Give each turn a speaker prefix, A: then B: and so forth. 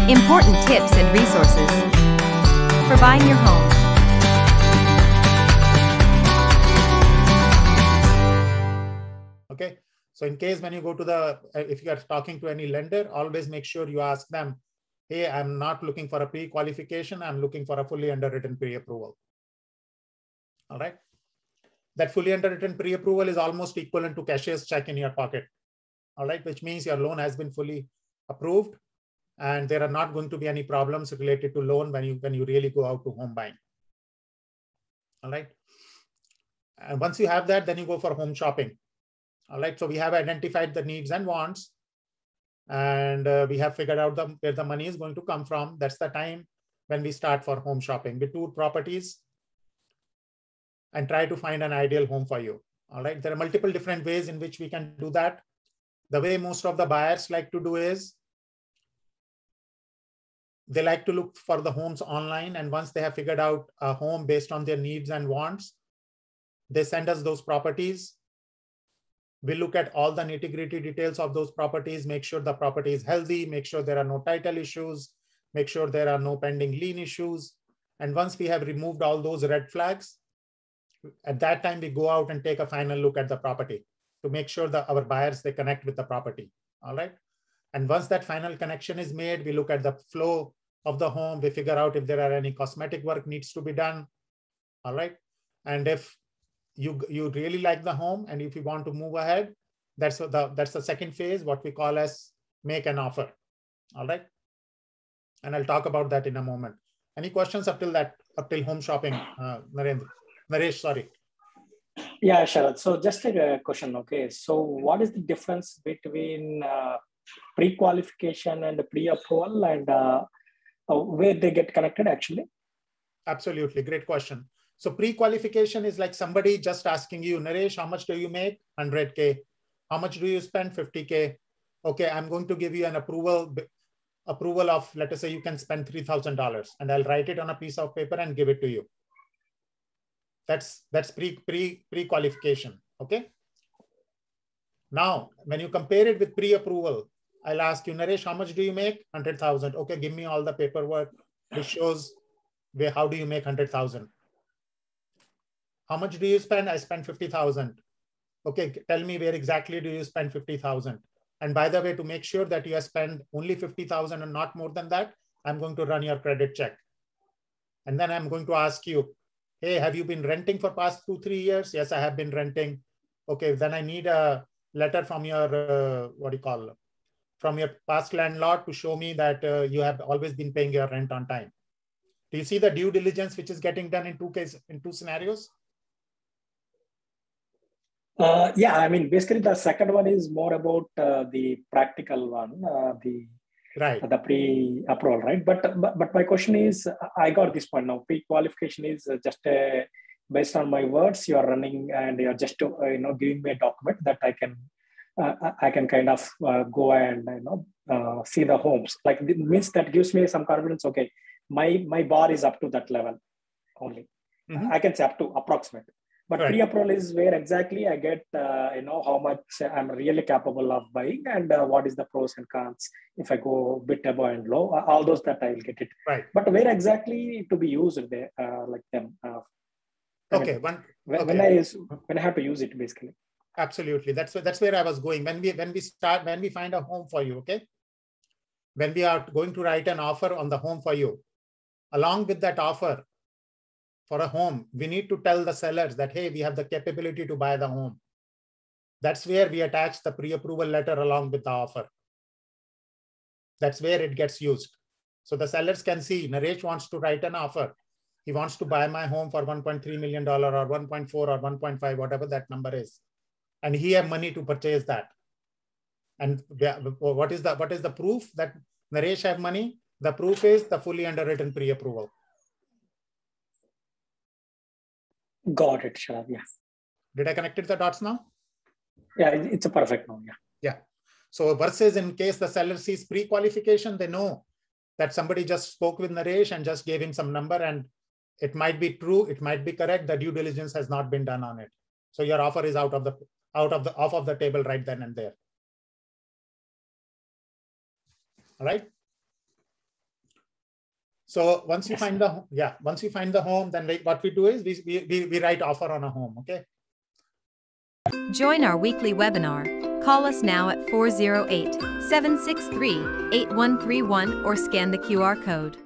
A: Important tips and resources for buying your home.
B: Okay. So in case when you go to the, if you are talking to any lender, always make sure you ask them, hey, I'm not looking for a pre-qualification. I'm looking for a fully underwritten pre-approval. All right. That fully underwritten pre-approval is almost equivalent to cashier's check in your pocket. All right. Which means your loan has been fully approved and there are not going to be any problems related to loan when you really go out to home buying. All right. And once you have that, then you go for home shopping. All right. So we have identified the needs and wants, and we have figured out where the money is going to come from. That's the time when we start for home shopping. We tour properties and try to find an ideal home for you. All right. There are multiple different ways in which we can do that. The way most of the buyers like to do is they like to look for the homes online. And once they have figured out a home based on their needs and wants, they send us those properties. We look at all the nitty-gritty details of those properties, make sure the property is healthy, make sure there are no title issues, make sure there are no pending lien issues. And once we have removed all those red flags, at that time, we go out and take a final look at the property to make sure that our buyers, they connect with the property. All right. And once that final connection is made, we look at the flow of the home. We figure out if there are any cosmetic work needs to be done. All right. And if you really like the home and if you want to move ahead, that's the second phase, what we call as make an offer. All right. And I'll talk about that in a moment. Any questions up till home shopping, Naresh, sorry.
C: Yeah, Sharad. So just a question. Okay. So what is the difference between pre-qualification and pre-approval, and where they get connected actually?
B: Absolutely. Great question. So pre-qualification is like somebody just asking you, Naresh, how much do you make? 100K. How much do you spend? 50K. Okay, I'm going to give you an approval of, let us say you can spend $3,000 and I'll write it on a piece of paper and give it to you. That's pre-qualification. Okay. Now, when you compare it with pre-approval, I'll ask you, Naresh, how much do you make? 100,000. Okay, give me all the paperwork which shows how do you make 100,000. How much do you spend? I spend 50,000. Okay, tell me where exactly do you spend 50,000? And by the way, to make sure that you have spent only 50,000 and not more than that, I'm going to run your credit check. And then I'm going to ask you, hey, have you been renting for past 2-3 years? Yes, I have been renting. Okay, then I need a letter from your, from your past landlord to show me that you have always been paying your rent on time. Do you see the due diligence which is getting done in two scenarios?
C: Yeah, I mean, basically the second one is more about the practical one, the pre-approval, right? But my question is, I got this point now. Pre-qualification is just based on my words. You are running and you are just giving me a document that I can kind of go and see the homes. Like it means that gives me some confidence. Okay, my bar is up to that level only. Mm-hmm. I can say up to approximate. But pre-approval is where exactly I get, how much I'm really capable of buying and what is the pros and cons if I go a bit above and low, all those that I will get it.
B: Right.
C: But where exactly to be used there, like them? When I have to use it, basically.
B: Absolutely. That's where I was going. When we find a home for you, okay? When we are going to write an offer on the home for you, along with that offer, for a home, we need to tell the sellers that, hey, we have the capability to buy the home. That's where we attach the pre-approval letter along with the offer. That's where it gets used. So the sellers can see, Naresh wants to write an offer. He wants to buy my home for $1.3 million or 1.4 or 1.5, whatever that number is. And he has money to purchase that. And what is the proof that Naresh have money? The proof is the fully underwritten pre-approval.
C: Got it, Sharad. Yeah.
B: Did I connect the dots now?
C: Yeah, it's a perfect now. Yeah.
B: Yeah. So versus in case the seller sees pre-qualification, they know that somebody just spoke with Naresh and just gave him some number, and it might be true, it might be correct. The due diligence has not been done on it. So your offer is off of the table right then and there. All right. So once you find the, once you find the home, then what we do is we write offer on a home, okay?
A: Join our weekly webinar. Call us now at 408-763-8131 or scan the QR code.